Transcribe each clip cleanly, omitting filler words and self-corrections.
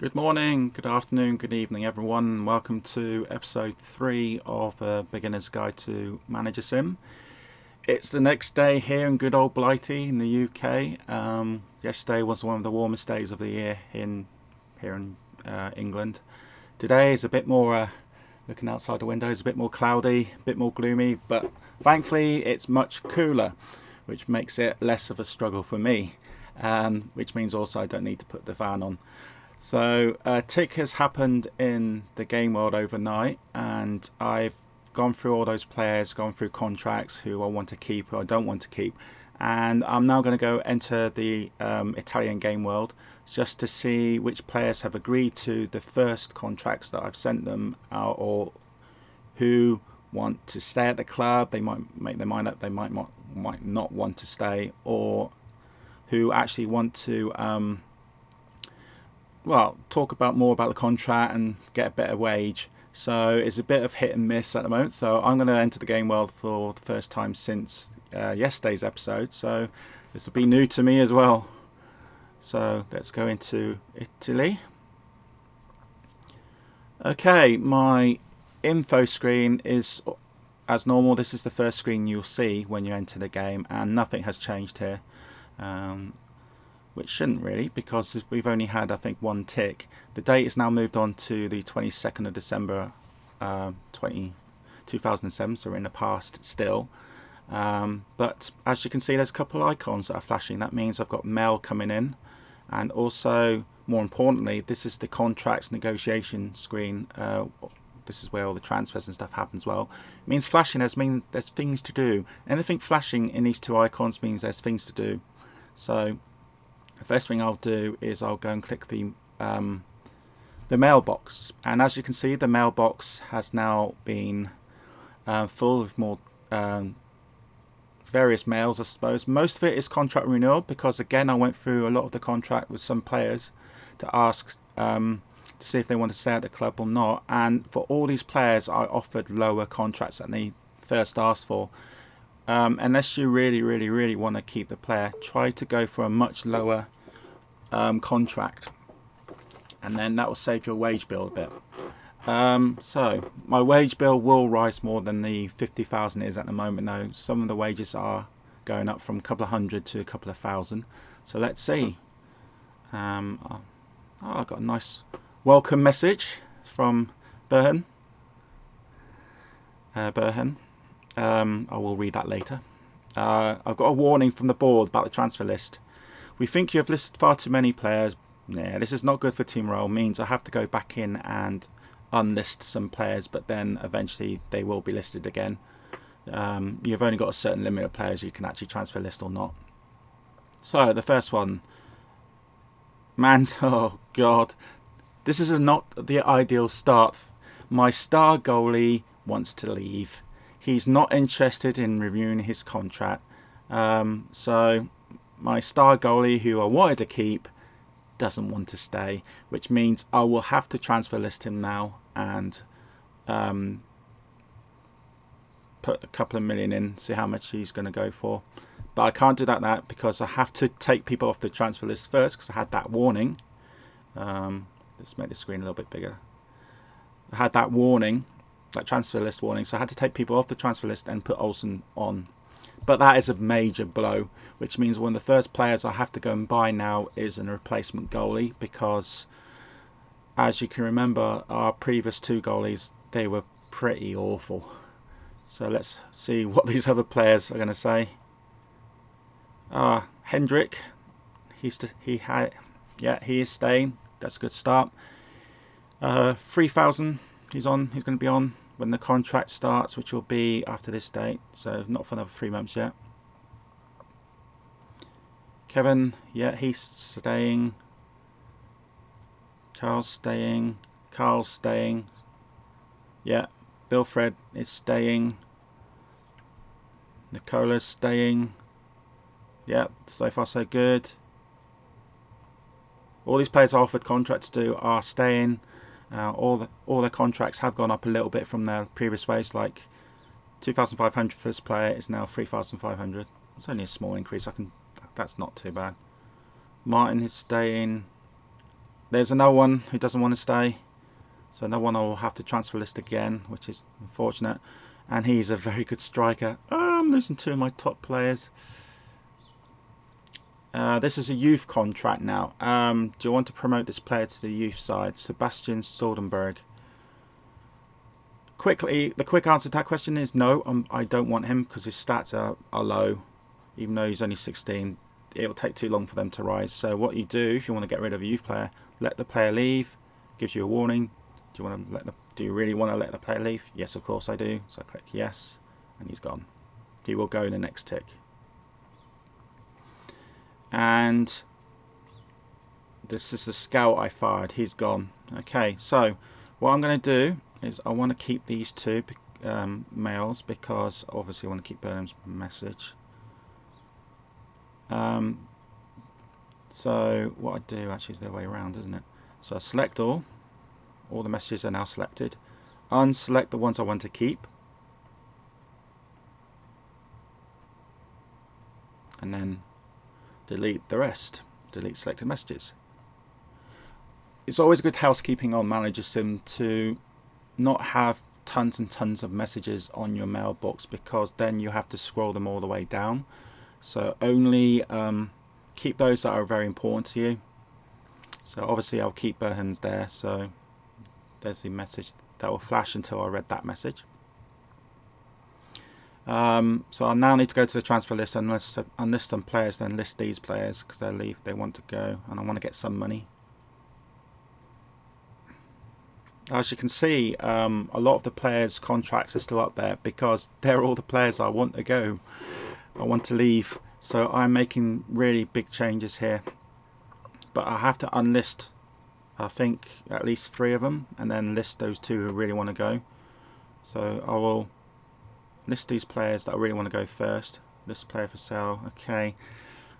Good morning, good afternoon, good evening, everyone. Welcome to episode 3 of Beginner's Guide to Managersim. It's the next day here in good old Blighty in the UK. Yesterday was one of the warmest days of the year here in England. Today is a bit more, looking outside the window, is a bit more cloudy, a bit more gloomy, but thankfully it's much cooler, which makes it less of a struggle for me, which means also I don't need to put the fan on. So a tick has happened in the game world overnight, and I've gone through all those players, gone through contracts, who I want to keep, who I don't want to keep, and I'm now going to go enter the Italian game world just to see which players have agreed to the first contracts that I've sent them out, or who want to stay at the club. They might make their mind up, they might not want to stay, or who actually want to talk about more about the contract and get a better wage. So it's a bit of hit and miss at the moment. So I'm going to enter the game world for the first time since yesterday's episode. So this will be new to me as well. So let's go into Italy. Okay, my info screen is as normal. This is the first screen you'll see when you enter the game, and nothing has changed here. Which shouldn't really, because we've only had, I think, one tick. The date is now moved on to the 22nd of December 2007, so we're in the past still. But as you can see, there's a couple of icons that are flashing. That means I've got mail coming in, and also, more importantly, this is the contracts negotiation screen. This is where all the transfers and stuff happens. Well, it means flashing means there's things to do. Anything flashing in these two icons means there's things to do. So the first thing I'll do is I'll go and click the mailbox, and as you can see, the mailbox has now been full of more various mails, I suppose. Most of it is contract renewal, because again I went through a lot of the contract with some players to ask to see if they want to stay at the club or not, and for all these players I offered lower contracts than they first asked for. Unless you really want to keep the player, try to go for a much lower contract, and then that will save your wage bill a bit. So my wage bill will rise more than the 50,000 is at the moment. Now some of the wages are going up from a couple of hundred to a couple of thousand. So let's see. I got a nice welcome message from Burhan. I will read that later. I've got a warning from the board about the transfer list. We think you have listed far too many players. Yeah, this is not good for team morale. Means I have to go back in and unlist some players, but then eventually they will be listed again. You've only got a certain limit of players you can actually transfer list or not. So the first one, oh god, this is not the ideal start. My star goalie wants to leave. He's not interested in reviewing his contract. So my star goalie, who I wanted to keep, doesn't want to stay, which means I will have to transfer list him now and put a couple of million in, see how much he's going to go for. But I can't do that because I have to take people off the transfer list first, because I had that warning. Let's make the screen a little bit bigger. I had that warning, that transfer list warning, so I had to take people off the transfer list and put Olsen on. But that is a major blow, which means one of the first players I have to go and buy now is a replacement goalie, because as you can remember, our previous two goalies, they were pretty awful. So let's see what these other players are going to say. Hendrik, he is staying. That's a good start. 3,000, he's going to be on when the contract starts, which will be after this date, so not for another 3 months yet. Kevin, yeah, he's staying. Carl's staying. Yeah, Wilfred is staying. Nicola's staying. Yeah, so far so good. All these players I offered contracts to are staying. All their contracts have gone up a little bit from their previous wage, like 2,500 for this player is now 3,500. It's only a small increase. That's not too bad. Martin is staying. there's another one who doesn't want to stay. So no one will have to transfer list again, which is unfortunate. And he's a very good striker. Oh, I'm losing 2 of my top players. This is a youth contract now. Do you want to promote this player to the youth side? Sebastian Stoltenberg. Quickly, the quick answer to that question is no. I don't want him because his stats are low. Even though he's only 16, it'll take too long for them to rise. So what you do if you want to get rid of a youth player, let the player leave. Gives you a warning. Do you really want to let the player leave? Yes, of course I do. So I click yes, and he's gone. He will go in the next tick. And this is the scout I fired. He's gone. Okay, so what I'm going to do is I want to keep these 2 males because obviously I want to keep Burnham's message. So what I do actually is the other way around, isn't it? So I select all the messages are now selected. Unselect the ones I want to keep. And then delete the rest. Delete selected messages. It's always good housekeeping on Managersim to not have tons and tons of messages on your mailbox, because then you have to scroll them all the way down. So only keep those that are very important to you. So obviously I'll keep Burhan's there, so there's the message that will flash until I read that message. So I now need to go to the transfer list and unlist some players, then list these players because they want to go and I want to get some money. As you can see, a lot of the players' contracts are still up there because they're all the players I want to go. I want to leave, so I'm making really big changes here. But I have to unlist, I think, at least 3 of them, and then list those 2 who really want to go. So I will list these players that I really want to go first. List player for sale. Okay,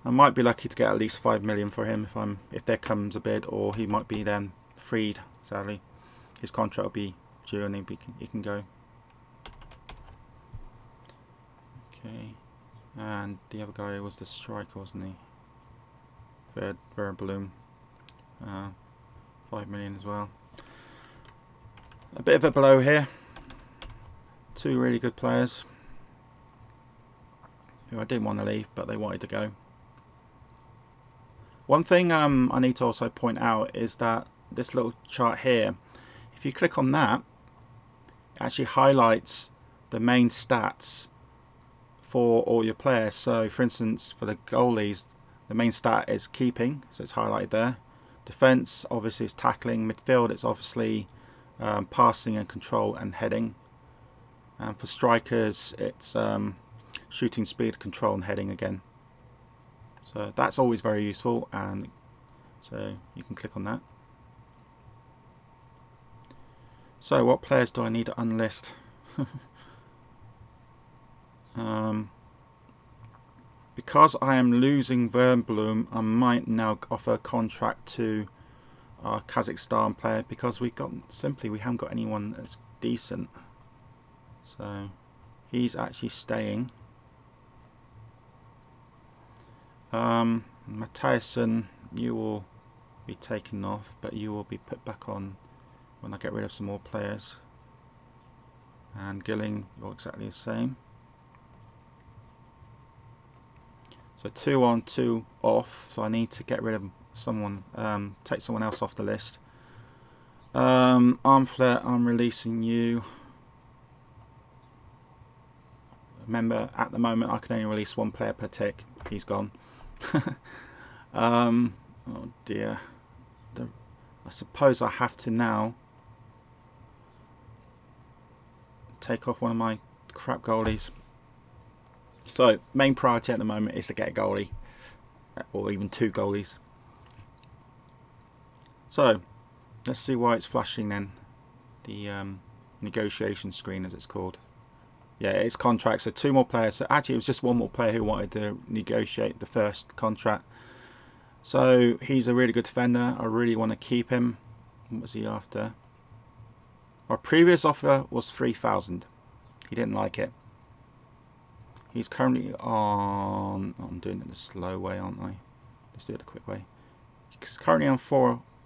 I might be lucky to get at least 5 million for him if there comes a bid, or he might be then freed. Sadly, his contract will be due and he can go. Okay, and the other guy was the striker, wasn't he? Vera Bloom. 5 million as well. A bit of a blow here. 2 really good players who I didn't want to leave, but they wanted to go. One thing I need to also point out is that this little chart here, if you click on that, it actually highlights the main stats for all your players. So for instance, for the goalies, the main stat is keeping, so it's highlighted there. Defense obviously is tackling. Midfield, it's obviously passing and control and heading. And for strikers, it's shooting speed, control and heading again. So that's always very useful, and so you can click on that. So what players do I need to unlist? Because I am losing Vernbloom, I might now offer a contract to our Kazakhstan player, because we haven't got anyone that's decent. So he's actually staying. Managersim, you will be taken off, but you will be put back on when I get rid of some more players. And Gilling, you're exactly the same. So 2 on, 2 off. So I need to get rid of someone, take someone else off the list. Armflet, I'm releasing you. Remember, at the moment I can only release 1 player per tick. He's gone. Oh dear. I suppose I have to now take off one of my crap goalies. So main priority at the moment is to get a goalie, or even 2 goalies. So let's see why it's flashing then. The negotiation screen, as it's called. Yeah, it's contracts. So 2 more players. So actually it was just 1 more player who wanted to negotiate the first contract. So he's a really good defender. I really want to keep him. What was he after? Our previous offer was 3,000. He didn't like it. He's currently on, I'm doing it the slow way, aren't I? Let's do it the quick way. He's currently on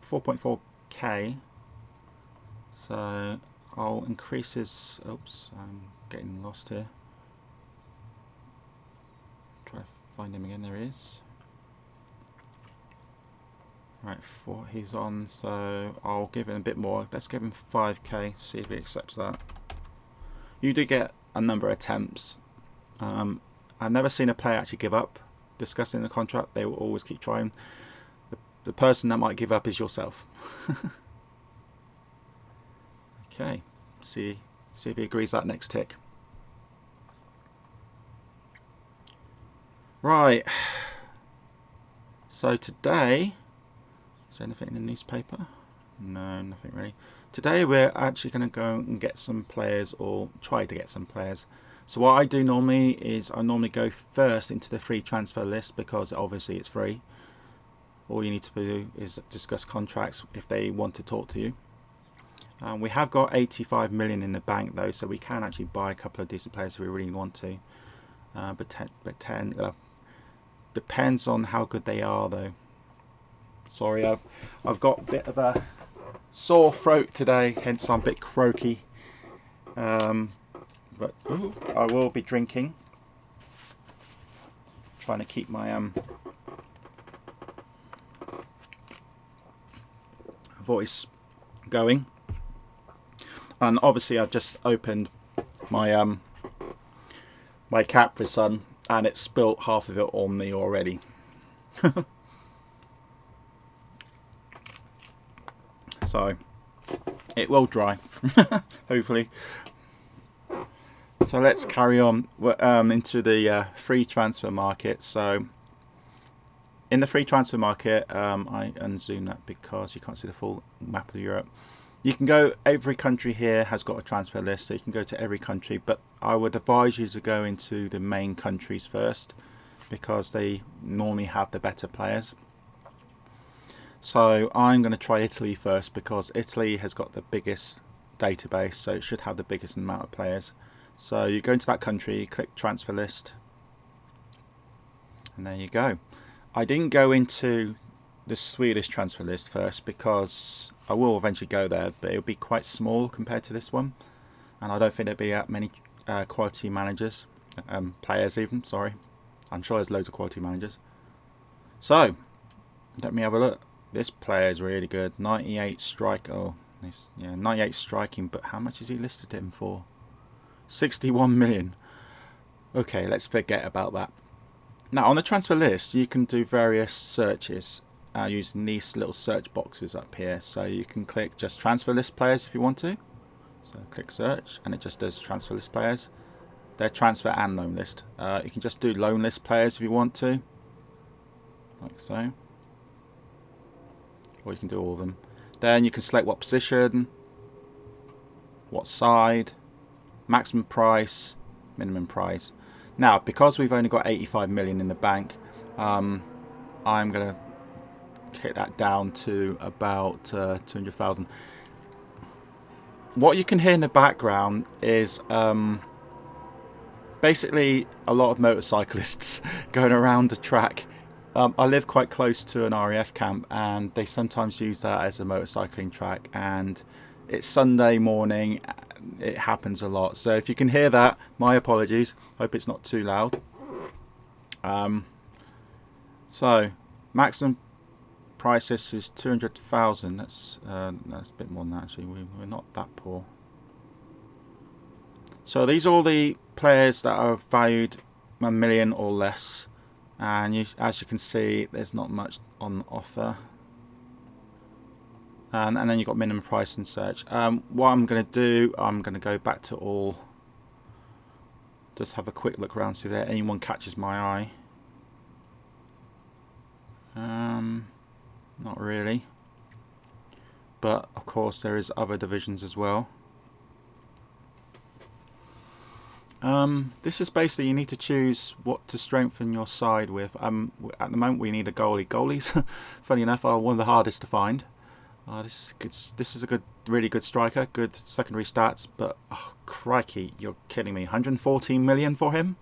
4.4k. So I'll increase his. Oops, I'm getting lost here. Try to find him again. There he is. Right, he's on, so I'll give him a bit more. Let's give him 5k, see if he accepts that. You do get a number of attempts. I've never seen a player actually give up discussing the contract. They will always keep trying. The person that might give up is yourself. Okay, see if he agrees that next tick. Right, so today, is there anything in the newspaper? No, nothing really. Today we're actually going to go and get some players, or try to get some players. So what I do normally is I normally go first into the free transfer list, because obviously it's free. All you need to do is discuss contracts if they want to talk to you. We have got 85 million in the bank though, so we can actually buy a couple of decent players if we really want to. Depends on how good they are though. Sorry, I've got a bit of a sore throat today, hence I'm a bit croaky. But I will be drinking. Trying to keep my voice going. And obviously I've just opened my my Capri Sun, and it's spilt half of it on me already. So it will dry, hopefully. So let's carry on into the free transfer market. So in the free transfer market, I unzoom that because you can't see the full map of Europe. You can go, every country here has got a transfer list, so you can go to every country, but I would advise you to go into the main countries first, because they normally have the better players. So I'm going to try Italy first, because Italy has got the biggest database, so it should have the biggest amount of players. So you go into that country, click transfer list, and there you go. I didn't go into the Swedish transfer list first, because I will eventually go there, but it'll be quite small compared to this one, and I don't think there'll be that many quality managers, players even, sorry. I'm sure there's loads of quality managers. So let me have a look. This player is really good. 98 strike. Oh, yeah, 98 striking, but how much is he listed him for? 61 million. Okay, let's forget about that. Now on the transfer list, you can do various searches using these little search boxes up here. So you can click just transfer list players if you want to. So click search, and it just does transfer list players. They're transfer and loan list. You can just do loan list players if you want to, like so. Or you can do all of them. Then you can select what position, what side, maximum price, minimum price. Now, because we've only got 85 million in the bank, I'm going to hit that down to about 200,000. What you can hear in the background is basically a lot of motorcyclists going around the track. I live quite close to an RAF camp, and they sometimes use that as a motorcycling track, and it's Sunday morning. It happens a lot, so if you can hear that, my apologies. Hope it's not too loud. So maximum price is 200,000. That's a bit more than that actually. We're not that poor. So these are all the players that are valued $1 million or less, and as you can see, there's not much on offer. And then you've got minimum price and search. What I'm going to do, I'm going to go back to all. Just have a quick look around, see if there anyone catches my eye. Not really. But of course there is other divisions as well. This is basically, you need to choose what to strengthen your side with. At the moment we need a goalie. Goalies, funny enough, are one of the hardest to find. This is a really good striker, good secondary stats, but oh, crikey, you're kidding me. 114 million for him?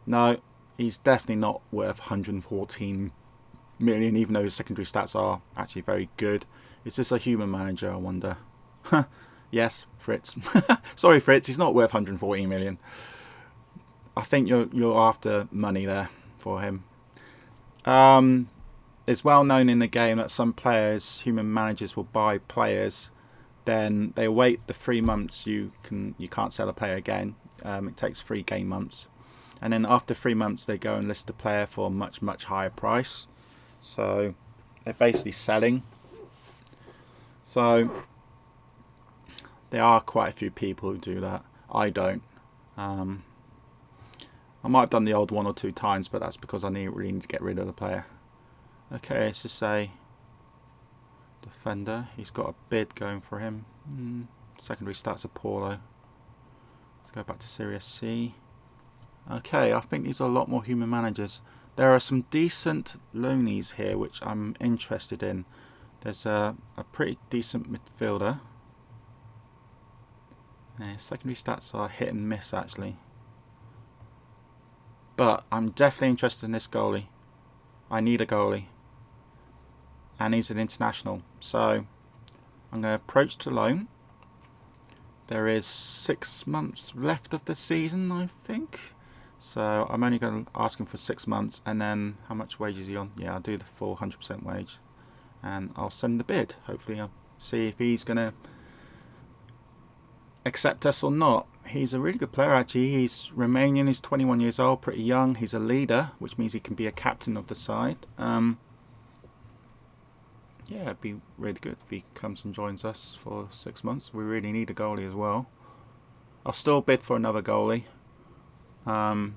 No, he's definitely not worth 114 million, even though his secondary stats are actually very good. Is this a human manager, I wonder? Yes, Fritz. Sorry, Fritz, he's not worth 114 million. I think you're after money there for him. It's well known in the game that some players, human managers, will buy players, then they wait the 3 months. You can't sell a player again. It takes 3 game months, and then after 3 months they go and list the player for a much higher price. So they're basically selling. So there are quite a few people who do that. I don't. I might have done the old 1 or 2 times, but that's because I really need to get rid of the player. Okay, let's just say defender. He's got a bid going for him. Secondary stats are poor though. Let's go back to Serie C. Okay, I think these are a lot more human managers. There are some decent loanies here which I'm interested in. There's a pretty decent midfielder. Secondary stats are hit and miss actually. But I'm definitely interested in this goalie. I need a goalie. And he's an international. So I'm going to approach to loan. There is 6 months left of the season, I think. So I'm only going to ask him for 6 months. And then how much wage is he on? Yeah, I'll do the full 100% wage. And I'll send the bid. Hopefully I'll see if he's going to accept us or not. He's a really good player actually. He's Romanian, he's 21 years old, pretty young. He's a leader, which means he can be a captain of the side. Yeah, it'd be really good if he comes and joins us for 6 months. We really need a goalie as well. I'll still bid for another goalie, in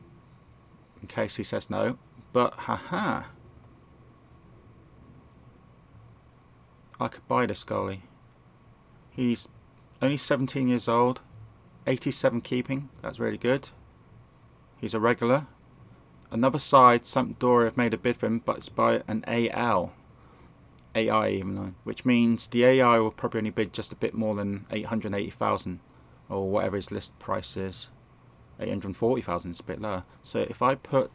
case he says no. But haha, I could buy this goalie. He's only 17 years old. 87 keeping, that's really good. He's a regular. Another side, Sampdoria, have made a bid for him, but it's by an AI even though, which means the AI will probably only bid just a bit more than 880,000 or whatever his list price is. 840,000 is a bit lower. So if I put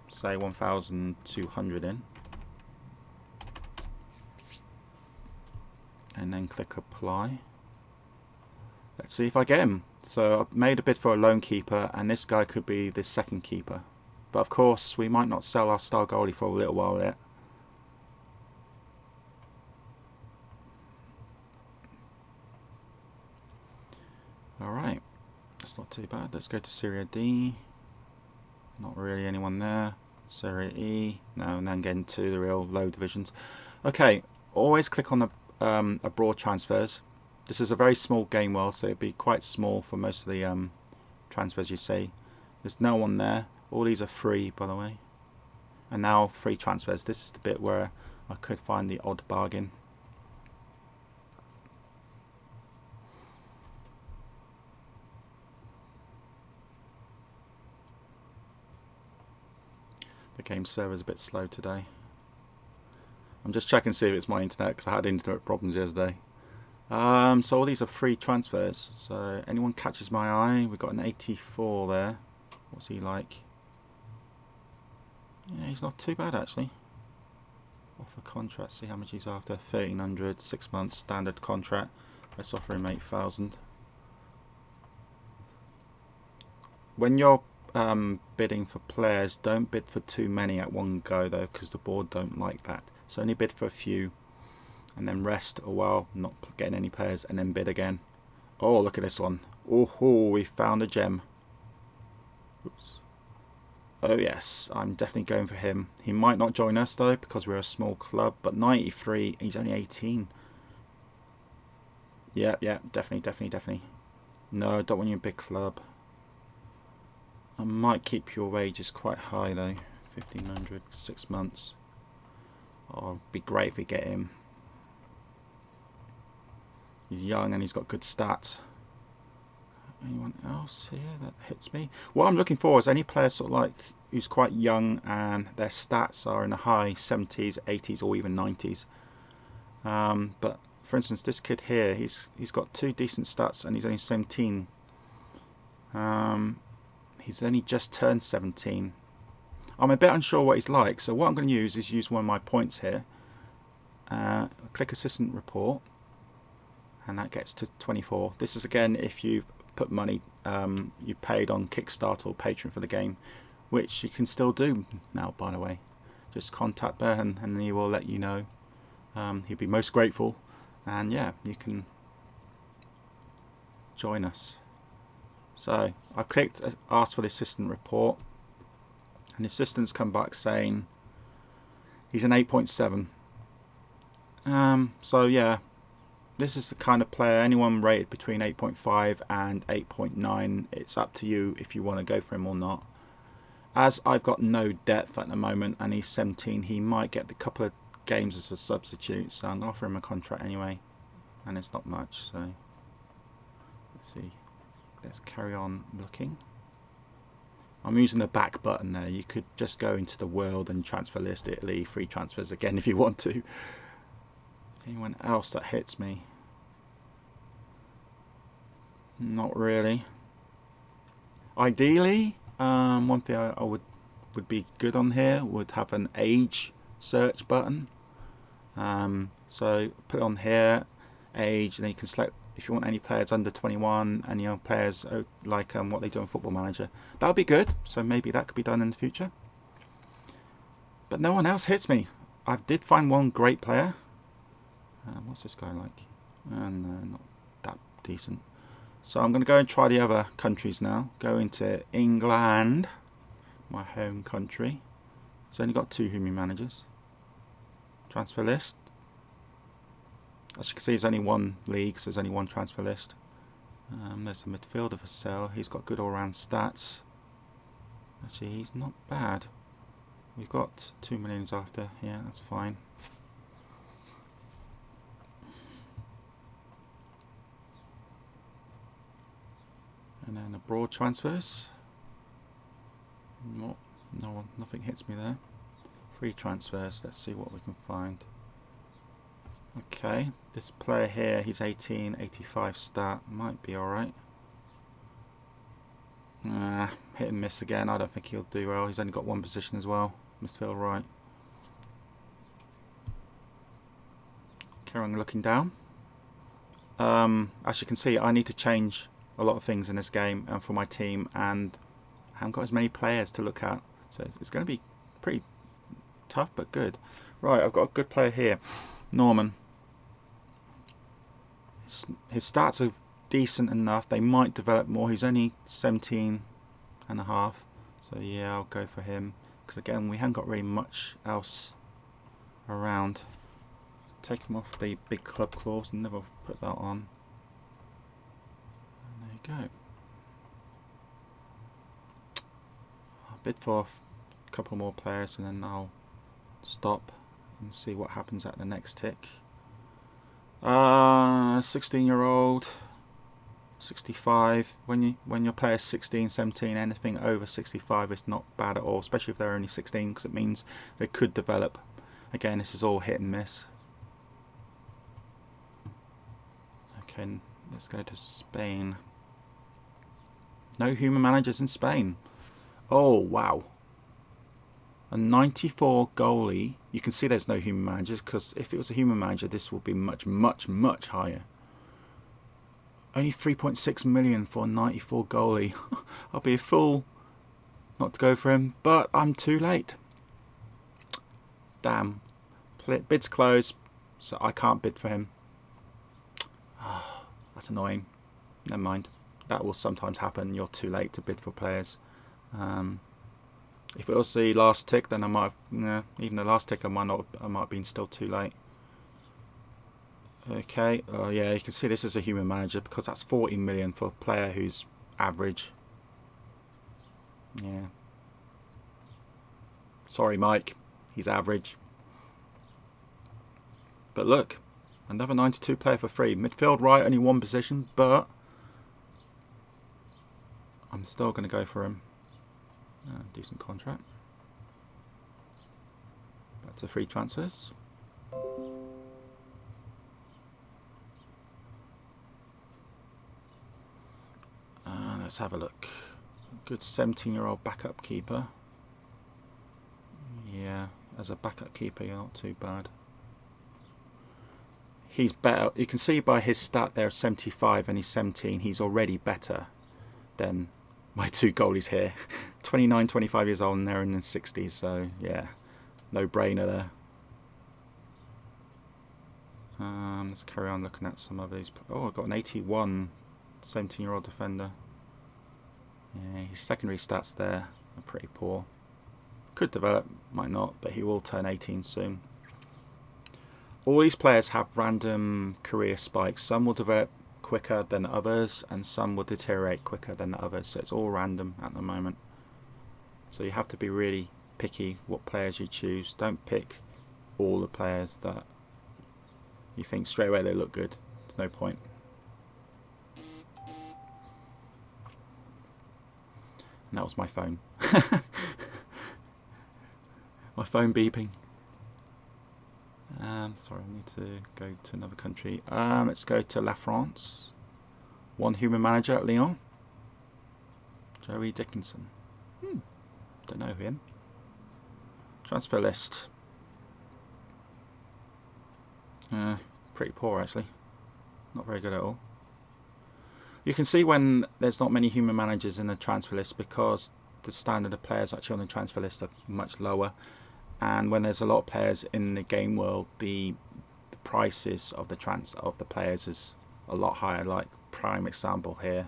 say 1,200 in and then click apply. Let's see if I get him. So I've made a bid for a loan keeper, and this guy could be the second keeper. But of course, we might not sell our star goalie for a little while yet. Alright, that's not too bad. Let's go to Serie D. Not really anyone there. Serie E. No, and then get into the real low divisions. Okay, always click on the abroad transfers. This is a very small game world, so it'd be quite small for most of the transfers you see. There's no one there. All these are free, by the way. And now free transfers. This is the bit where I could find the odd bargain. The game server is a bit slow today. I'm just checking to see if it's my internet, because I had internet problems yesterday. So all these are free transfers. So anyone catches my eye. We've got an 84 there. What's he like? Yeah, he's not too bad actually. Offer contract, see how much he's after. 1,300, 6 months standard contract. Let's offer him 8,000. When you're bidding for players, don't bid for too many at one go though, because the board don't like that. So only bid for a few, and then rest a while, not getting any players, and then bid again. Oh, look at this one. Oh, we found a gem. Oops. Oh yes, I'm definitely going for him. He might not join us though, because we're a small club, but 93, he's only 18. Yeah, definitely. No, I don't want you in a big club. I might keep your wages quite high though. 1,500, 6 months. Oh, it'd be great if we get him. He's young and he's got good stats. Anyone else here that hits me? What I'm looking for is any player sort of like who's quite young and their stats are in the high 70s, 80s, or even 90s. But for instance, this kid here, he's got 2 decent stats and he's only 17. He's only just turned 17. I'm a bit unsure what he's like, so what I'm going to use is use one of my points here. Click assistant report, and that gets to 24. This is again if you put money you paid on Kickstarter or Patreon for the game, which you can still do now, by the way. Just contact Ben and he will let you know. He'd be most grateful, and yeah, you can join us. So I clicked ask for the assistant report, and the assistant's come back saying he's an 8.7. So yeah, this is the kind of player anyone rated between 8.5 and 8.9. It's up to you if you want to go for him or not. As I've got no depth at the moment and he's 17, he might get the couple of games as a substitute, so I'm going to offer him a contract anyway, and it's not much, so let's see. Let's carry on looking. I'm using the back button there. You could just go into the world and transfer list Italy, free transfers again if you want to. Anyone else that hits me? Not really. Ideally, one thing I would be good on here would have an age search button. So put it on here, age, and then you can select if you want any players under 21 and young players like what they do in Football Manager. That would be good, so maybe that could be done in the future. But no one else hits me. I did find one great player. What's this guy like? Not that decent. So I'm going to go and try the other countries now. Go into England, my home country. It's only got 2 human managers. Transfer list. As you can see, there's only one league, so there's only one transfer list. There's a midfielder for sale. He's got good all-round stats. Actually, he's not bad. We've got 2 millions after. Yeah, that's fine. And then abroad transfers. Nothing hits me there. Free transfers. Let's see what we can find. Okay, this player here, he's 18, 85 stat. Might be alright. Hit and miss again. I don't think he'll do well. He's only got one position as well. Midfield right. Carry on looking down. As you can see, I need to change a lot of things in this game and for my team, and I haven't got as many players to look at, so it's going to be pretty tough but good. Right, I've got a good player here, Norman. His stats are decent enough. They might develop more. He's only 17 and a half, so yeah, I'll go for him, because again we haven't got really much else around. Take him off the big club clause and never put that on. Go. I'll bid for a couple more players and then I'll stop and see what happens at the next tick. 16-year-old, 65. When your player's 16, 17, anything over 65 is not bad at all, especially if they're only 16, because it means they could develop. Again, this is all hit and miss. Okay, let's go to Spain. No human managers in Spain. Oh, wow. A 94 goalie. You can see there's no human managers, because if it was a human manager, this would be much, much, much higher. Only 3.6 million for a 94 goalie. I'll be a fool not to go for him, but I'm too late. Damn. Bid's closed, so I can't bid for him. That's annoying. Never mind. That will sometimes happen. You're too late to bid for players. If it was the last tick, then I might have, even the last tick I might have been still too late. Okay, yeah, you can see this is a human manager, because that's 40 million for a player who's average. Yeah. Sorry, Mike, he's average. But look, another 92 player for free. Midfield right, only one position, but I'm still going to go for him. Decent contract. Back to free transfers. Let's have a look. Good 17-year-old backup keeper. Yeah, as a backup keeper, you're not too bad. He's better. You can see by his stat there, 75, and he's 17. He's already better than my two goalies here. 29, 25 years old, and they're in the 60s. So yeah, no brainer there. Let's carry on looking at some of these. Oh, I've got an 81, 17-year-old defender. Yeah, his secondary stats there are pretty poor. Could develop, might not, but he will turn 18 soon. All these players have random career spikes. Some will develop quicker than others, and some will deteriorate quicker than the others. So it's all random at the moment. So you have to be really picky what players you choose. Don't pick all the players that you think straight away they look good. There's no point. And that was my phone. My phone beeping. Sorry, I need to go to another country. Let's go to La France. One human manager at Lyon. Joey Dickinson. Don't know him. Transfer list. Pretty poor actually. Not very good at all. You can see when there's not many human managers in the transfer list because the standard of players actually on the transfer list are much lower. And when there's a lot of players in the game world, the prices of the players is a lot higher. Like prime example here,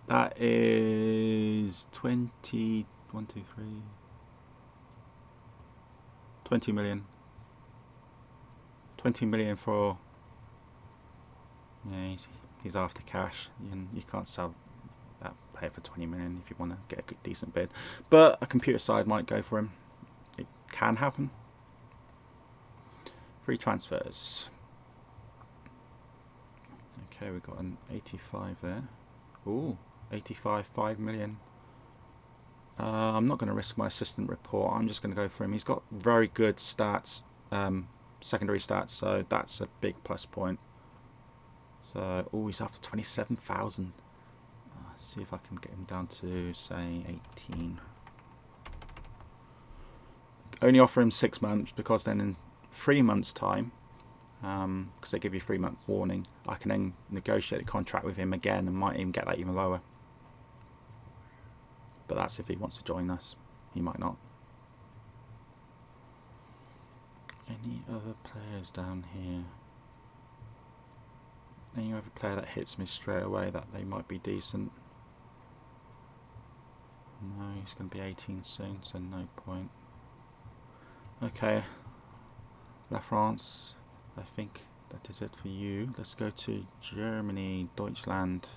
that is 20 million. 20 million for. Yeah, he's after cash. You can't sell that player for 20 million if you want to get a good, decent bid. But a computer side might go for him. It can happen. Free transfers. Okay, we've got an 85 there. Ooh, 85, 5 million. I'm not going to risk my assistant report. I'm just going to go for him. He's got very good stats, secondary stats, so that's a big plus point. So, oh, he's after 27,000. See if I can get him down to, say, 18. Only offer him 6 months because then in 3 months' time, because they give you a 3-month warning, I can then negotiate a contract with him again and might even get that even lower. But that's if he wants to join us. He might not. Any other players down here? Any other player that hits me straight away that they might be decent? No, he's going to be 18 soon, so no point. Okay, La France, I think that is it for you. Let's go to Germany, Deutschland.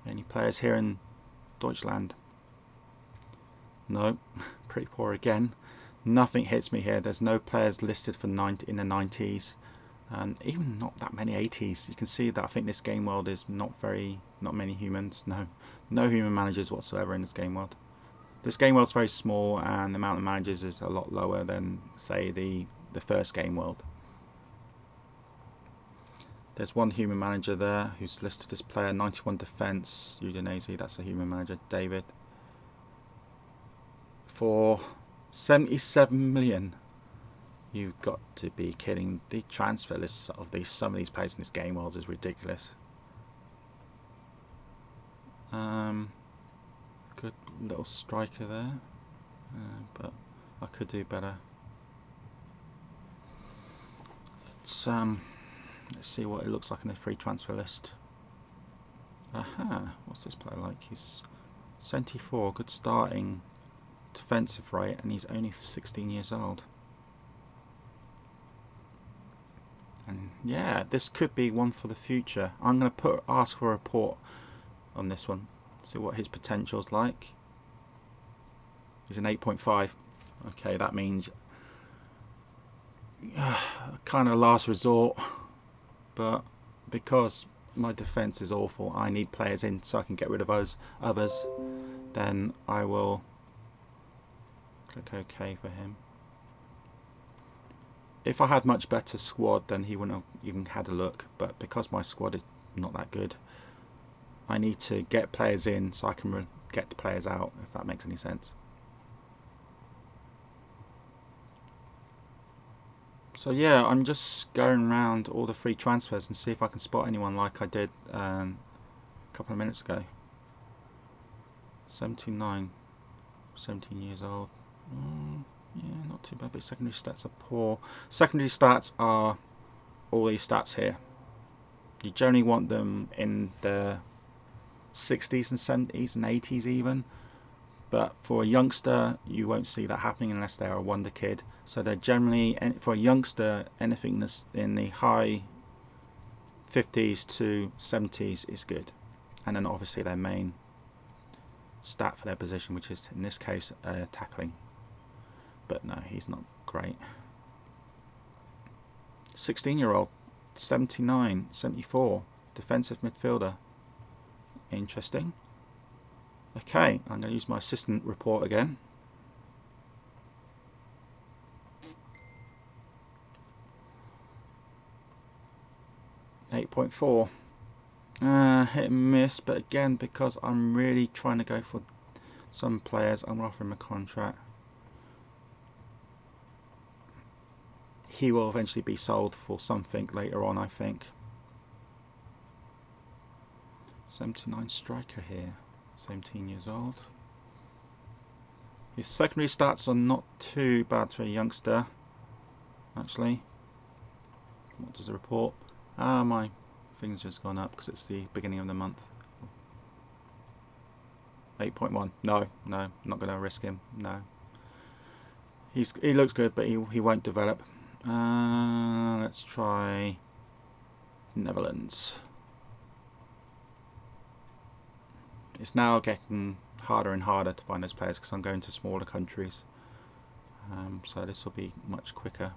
Any players here in Deutschland? No, pretty poor again. Nothing hits me here. There's no players listed for in the 90s. And even not that many 80s. You can see that I think this game world is not many humans. No human managers whatsoever in this game world. This game world's very small and the amount of managers is a lot lower than, say, the first game world. There's one human manager there who's listed as player 91 defense, Udinese, that's a human manager, David. For 77 million. You've got to be kidding. The transfer lists of some of these players in this game world is ridiculous. Good little striker there, but I could do better. Let's see what it looks like in the free transfer list. Aha, what's this player like? He's 74, good starting defensive rate, and he's only 16 years old. And yeah, this could be one for the future. I'm going to ask for a report on this one. See what his potential's like. He's an 8.5. Okay, that means kind of last resort. But because my defense is awful, I need players in so I can get rid of others. Then I will click OK for him. If I had much better squad, then he wouldn't have even had a look. But because my squad is not that good, I need to get players in so I can get the players out, if that makes any sense. So yeah, I'm just going around all the free transfers and see if I can spot anyone like I did a couple of minutes ago. 17 years old. Yeah, not too bad, but secondary stats are poor. Secondary stats are all these stats here. You generally want them in the 60s and 70s and 80s even. But for a youngster, you won't see that happening unless they're a wonder kid. So they're generally, for a youngster, anything that's in the high 50s to 70s is good. And then obviously their main stat for their position, which is in this case tackling. But no, he's not great. 16-year-old, 79, 74, defensive midfielder. Interesting. Okay, I'm going to use my assistant report again. .4. Hit and miss, but again, because I'm really trying to go for some players, I'm offering him a contract. He will eventually be sold for something later on, I think. 79 striker here. 17 years old. His secondary stats are not too bad for a youngster, actually. What does the report? My thing's just gone up because it's the beginning of the month. 8.1. No, not going to risk him. No. He looks good, but he won't develop. Let's try Netherlands. It's now getting harder and harder to find those players because I'm going to smaller countries. So this will be much quicker.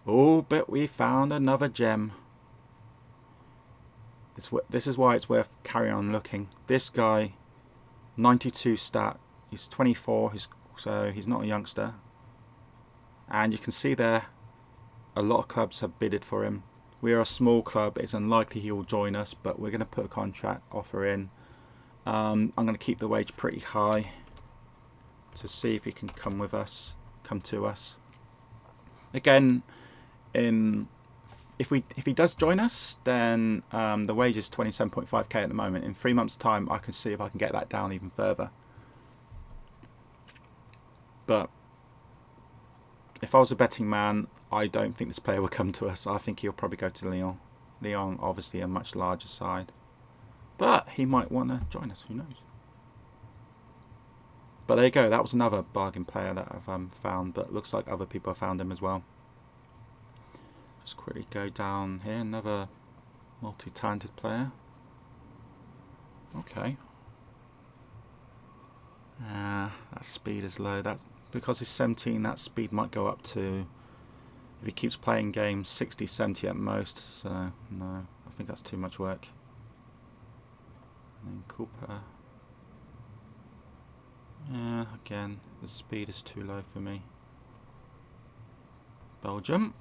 Oh, but we found another gem. This is why it's worth carrying on looking. This guy, 92 stat. He's 24, so he's not a youngster. And you can see there, a lot of clubs have bidded for him. We are a small club. It's unlikely he will join us, but we're going to put a contract offer in. I'm going to keep the wage pretty high to see if he can come to us. Again, if he does join us, then the wage is 27.5k at the moment. In 3 months' time, I can see if I can get that down even further. But if I was a betting man, I don't think this player will come to us. I think he'll probably go to Lyon. Lyon, obviously, a much larger side. But he might want to join us, who knows. But there you go, that was another bargain player that I've found, but looks like other people have found him as well. Just quickly go down here, another multi-talented player. Okay. That speed is low. That's because he's 17, that speed might go up to, if he keeps playing games, 60, 70 at most. So, no, I think that's too much work. And then Cooper. Yeah, again, the speed is too low for me. Belgium.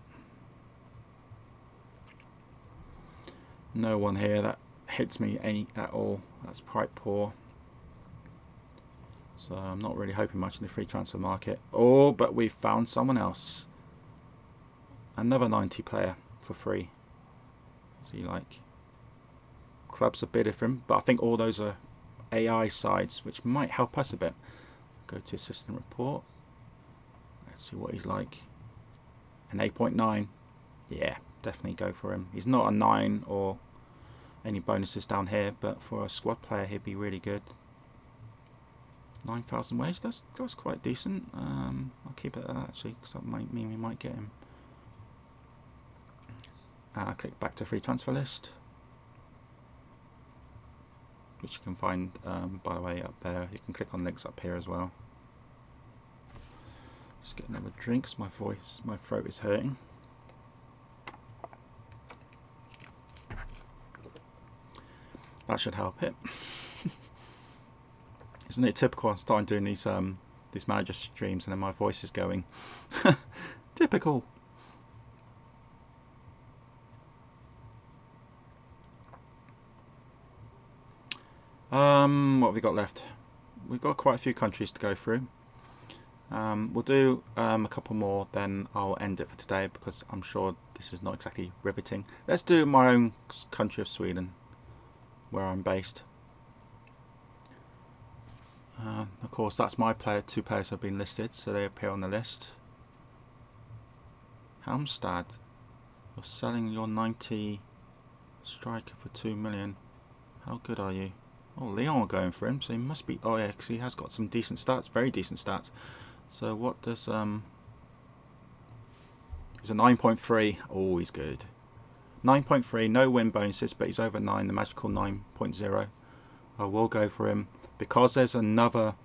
No one here that hits me any at all. That's quite poor. So I'm not really hoping much in the free transfer market. Oh, but we found someone else. Another 90 player for free. See, like, clubs are bidding for him, but I think all those are AI sides, which might help us a bit. Go to assistant report. Let's see what he's like. An 8.9. Yeah, definitely go for him. He's not a 9 or any bonuses down here, but for a squad player, he'd be really good. 9,000 wage. That's quite decent. I'll keep it at that actually, because that might mean we might get him. Click back to free transfer list, which you can find, by the way, up there. You can click on links up here as well. Just get another drink, 'cause my throat is hurting. That should help it. Isn't it typical? I'm starting doing these manager streams and then my voice is going. Typical. What have we got left? We've got quite a few countries to go through. We'll do a couple more, then I'll end it for today because I'm sure this is not exactly riveting. Let's do my own country of Sweden, where I'm based. Of course, that's my player. 2 players have been listed, so they appear on the list. Halmstad, you're selling your 90 striker for 2 million. How good are you? Oh, Leon are going for him, so he must be. Oh yeah, because he has got some decent stats, very decent stats. So what does He's a 9.3. Oh, he's good. 9.3, no win bonuses, but he's over 9, the magical 9.0. I will go for him because there's another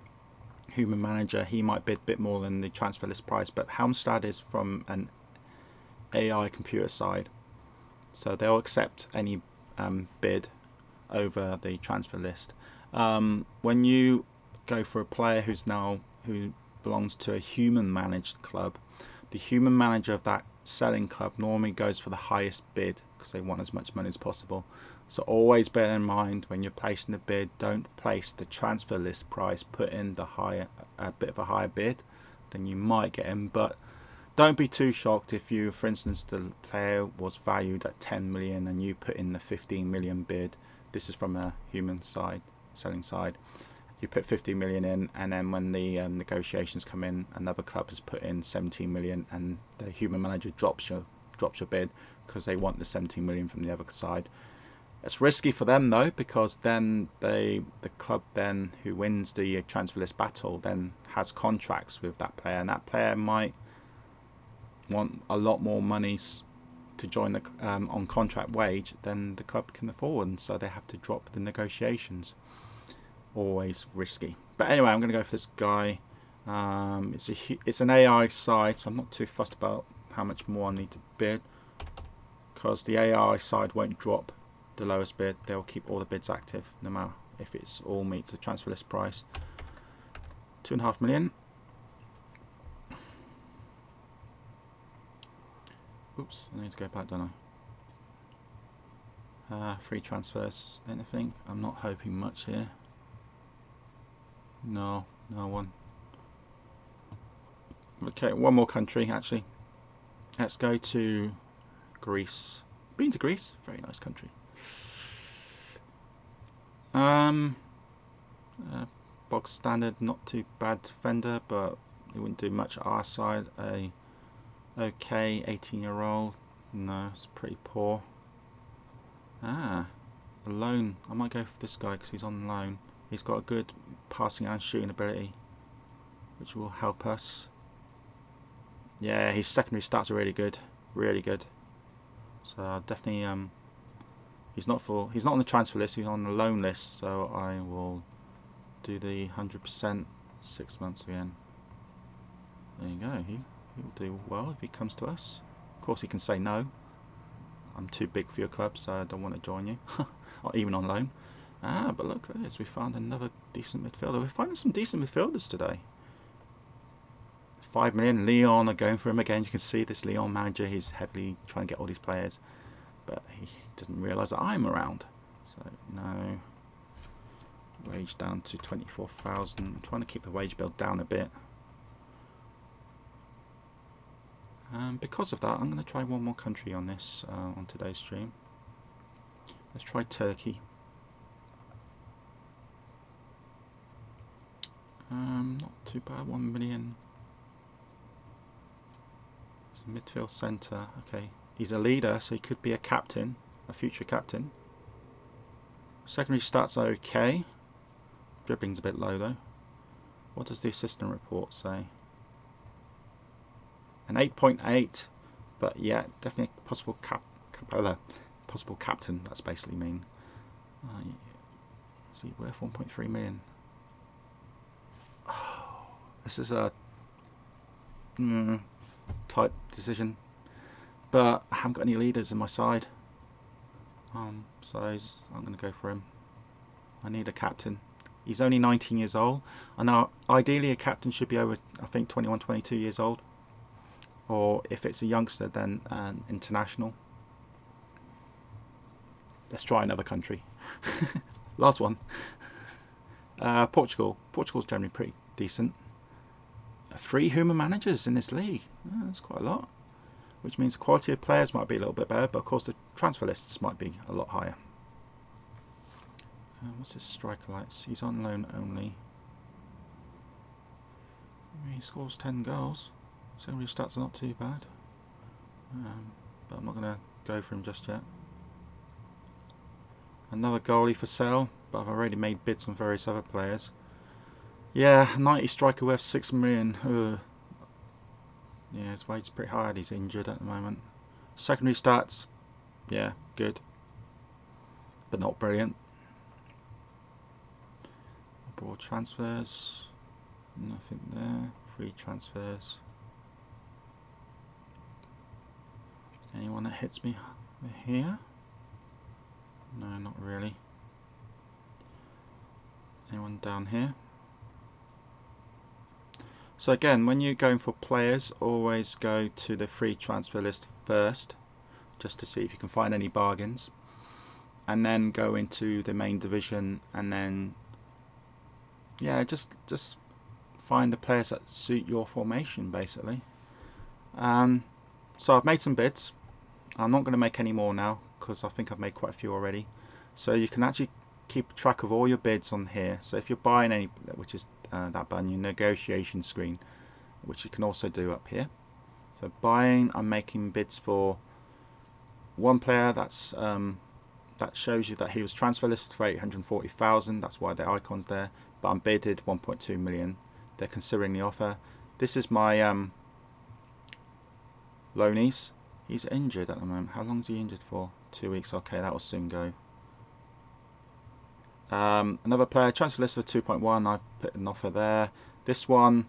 human manager. He might bid a bit more than the transfer list price, but Halmstad is from an AI computer side, so they'll accept any bid over the transfer list. When you go for a player who belongs to a human managed club, the human manager of that selling club normally goes for the highest bid because they want as much money as possible. So always bear in mind when you're placing the bid, don't place the transfer list price, put in a bit of a higher bid, then you might get him. But don't be too shocked if you, for instance, the player was valued at 10 million and you put in the 15 million bid. This is from a human side, selling side. You put 50 million in, and then when the negotiations come in, another club has put in 17 million, and the human manager drops your bid because they want the 17 million from the other side. It's risky for them though, because then the club then who wins the transfer list battle then has contracts with that player, and that player might want a lot more money to join the on contract wage than the club can afford, and so they have to drop the negotiations. Always risky. But anyway, I'm going to go for this guy. It's an AI side, so I'm not too fussed about how much more I need to bid, because the AI side won't drop the lowest bid. They'll keep all the bids active, no matter if it's all meets the transfer list price. 2.5 million. Oops, I need to go back, don't I? Free transfers, anything? I'm not hoping much here. No one. Okay, one more country actually. Let's go to Greece. Been to Greece? Very nice country. Box standard, not too bad defender, but it wouldn't do much at our side. Okay 18-year-old. No, it's pretty poor. A loan. I might go for this guy because he's on loan. He's got a good passing and shooting ability, which will help us. Yeah, his secondary stats are really good, really good. So definitely, he's not on the transfer list. He's on the loan list. So I will do the 100% 6 months again. There you go. He'll do well if he comes to us. Of course, he can say no. I'm too big for your club, so I don't want to join you, or even on loan. But look at this, we found another decent midfielder. We're finding some decent midfielders today. 5 million, Leon are going for him again. You can see this Leon manager, he's heavily trying to get all these players, but he doesn't realise that I'm around. So, no. Wage down to 24,000. I'm trying to keep the wage bill down a bit. Because of that, I'm going to try one more country on this, on today's stream. Let's try Turkey. Not too bad, 1 million. It's a midfield centre. Okay, he's a leader, so he could be a captain, a future captain. Secondary stats are okay. Dribbling's a bit low though. What does the assistant report say? An 8.8, but yeah, definitely a possible possible captain. That's basically mean. Is he worth 1.3 million? Oh, this is a tight decision, but I haven't got any leaders in my side. So I'm going to go for him. I need a captain. He's only 19 years old. I know ideally a captain should be over, I think, 21, 22 years old. Or if it's a youngster, then an international. Let's try another country. Last one. Portugal. Portugal's generally pretty decent. 3 human managers in this league. That's quite a lot. Which means the quality of players might be a little bit better, but of course the transfer lists might be a lot higher. What's this striker like? He's on loan only. He scores 10 goals. So his stats are not too bad. But I'm not going to go for him just yet. Another goalie for sale, but I've already made bids on various other players. Yeah, 90 striker worth 6 million. Yeah, his weight's pretty hard. He's injured at the moment. Secondary stats, yeah, good, but not brilliant. Abroad transfers, nothing there. Free transfers. Anyone that hits me here? No, not really. Anyone down here? So again, when you're going for players, always go to the free transfer list first, just to see if you can find any bargains, and then go into the main division, and then just find the players that suit your formation, basically. So I've made some bids. I'm not going to make any more now because I think I've made quite a few already. So you can actually keep track of all your bids on here. So if you're buying any, which is that button, your negotiation screen, which you can also do up here. So buying, I'm making bids for one player that's that shows you that he was transfer listed for 840,000. That's why the icon's there. But I'm bidded 1.2 million. They're considering the offer. This is my loanies. He's injured at the moment. How long is he injured for? 2 weeks. Okay, that will soon go. Another player, transfer list for 2.1. I've put an offer there. This one,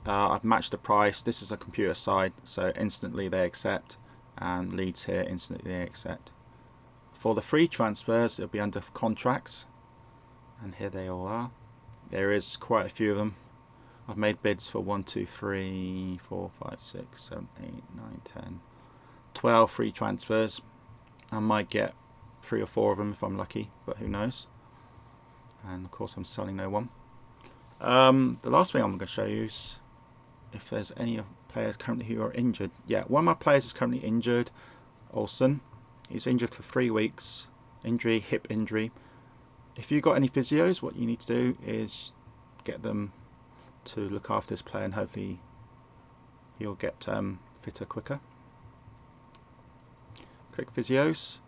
I've matched the price. This is a computer side, so instantly they accept. And Leeds here, instantly they accept. For the free transfers, it'll be under contracts. And here they all are. There is quite a few of them. I've made bids for 1, 2, 3, 4, 5, 6, 7, 8, 9, 10, 12 free transfers. I might get 3 or 4 of them if I'm lucky, but who knows. And of course I'm selling no one. The last thing I'm going to show you is if there's any players currently who are injured. Yeah, one of my players is currently injured, Olsen. He's injured for 3 weeks. Injury, hip injury. If you've got any physios, what you need to do is get them to look after this player, and hopefully he'll get fitter quicker. Click physios,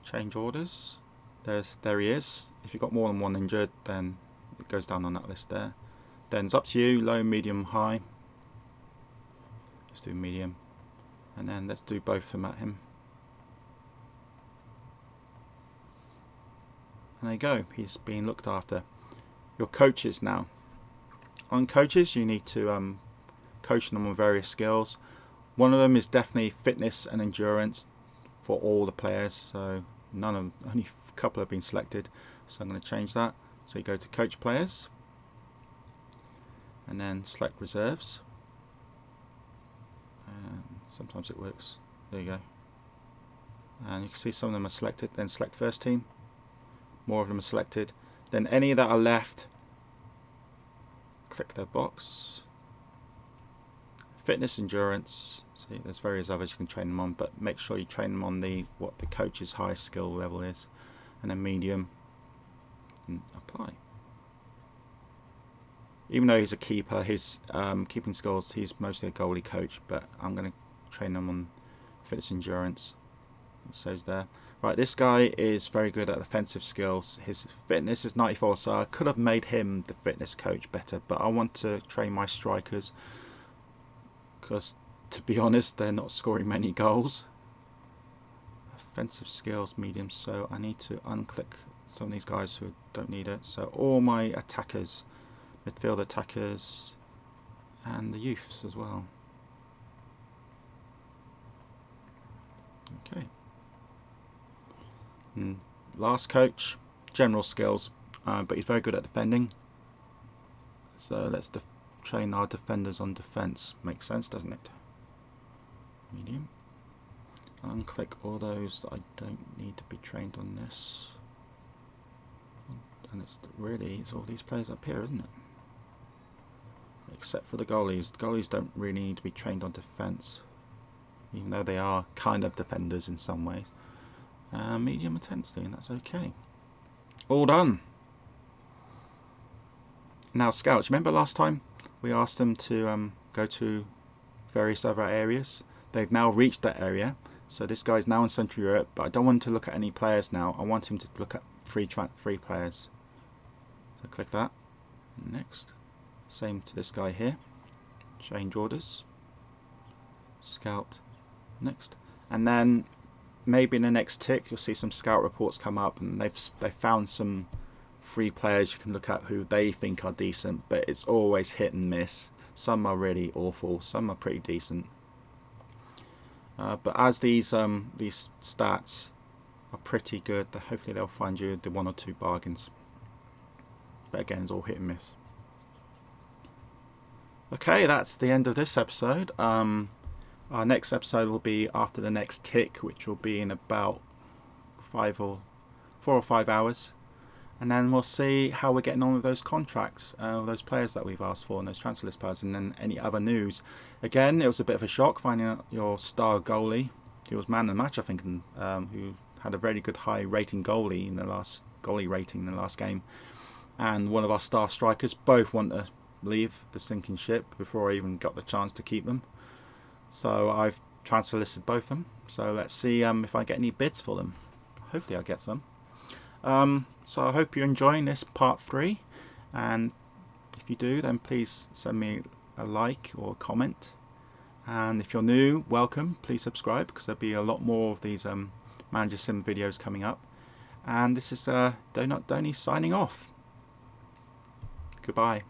change orders. There he is. If you've got more than one injured, then it goes down on that list there. Then it's up to you, low, medium, high. Let's do medium, and then let's do both of them at him. And there you go, he's being looked after. Your coaches now. On coaches, you need to coach them on various skills. One of them is definitely fitness and endurance for all the players. So only a couple have been selected. So I'm going to change that. So you go to coach players, and then select reserves. And sometimes it works. There you go. And you can see some of them are selected. Then select first team. More of them are selected. Then any that are left, click their box. Fitness, endurance. See, there's various others you can train them on, but make sure you train them on what the coach's highest skill level is, and then medium, and apply. Even though he's a keeper, his keeping skills, he's mostly a goalie coach, but I'm going to train him on fitness, endurance. It says there. Right, this guy is very good at offensive skills. His fitness is 94, so I could have made him the fitness coach better, but I want to train my strikers because, to be honest, they're not scoring many goals. Offensive skills, medium, so I need to unclick some of these guys who don't need it. So all my attackers, midfield attackers, and the youths as well. Okay. And last coach, general skills, but he's very good at defending. So let's train our defenders on defense. Makes sense, doesn't it? Medium. Unclick all those that I don't need to be trained on this. And it's all these players up here, isn't it? Except for the goalies. The goalies don't really need to be trained on defence, even though they are kind of defenders in some ways. Medium intensity, and that's okay. All done. Now scouts, remember last time we asked them to go to various other areas? They've now reached that area, so this guy's now in Central Europe, but I don't want him to look at any players now. I want him to look at free players. So click that. Next. Same to this guy here. Change orders. Scout. Next. And then maybe in the next tick you'll see some scout reports come up, and they've found some free players you can look at who they think are decent, but it's always hit and miss. Some are really awful, some are pretty decent. But as these stats are pretty good, hopefully they'll find you the 1 or 2 bargains. But again, it's all hit and miss. Okay, that's the end of this episode. Our next episode will be after the next tick, which will be in about 4 or 5 hours. And then we'll see how we're getting on with those contracts, those players that we've asked for, and those transfer list players, and then any other news. Again, it was a bit of a shock finding out your star goalie, who was man of the match, I think, and who had a very good high rating goalie rating in the last game, and one of our star strikers both want to leave the sinking ship before I even got the chance to keep them. So I've transfer listed both of them. So let's see if I get any bids for them. Hopefully I'll get some. So I hope you're enjoying this part 3, and if you do, then please send me a like or a comment, and if you're new, welcome. Please subscribe, because there'll be a lot more of these Managersim videos coming up. And this is Donut Donny signing off. Goodbye.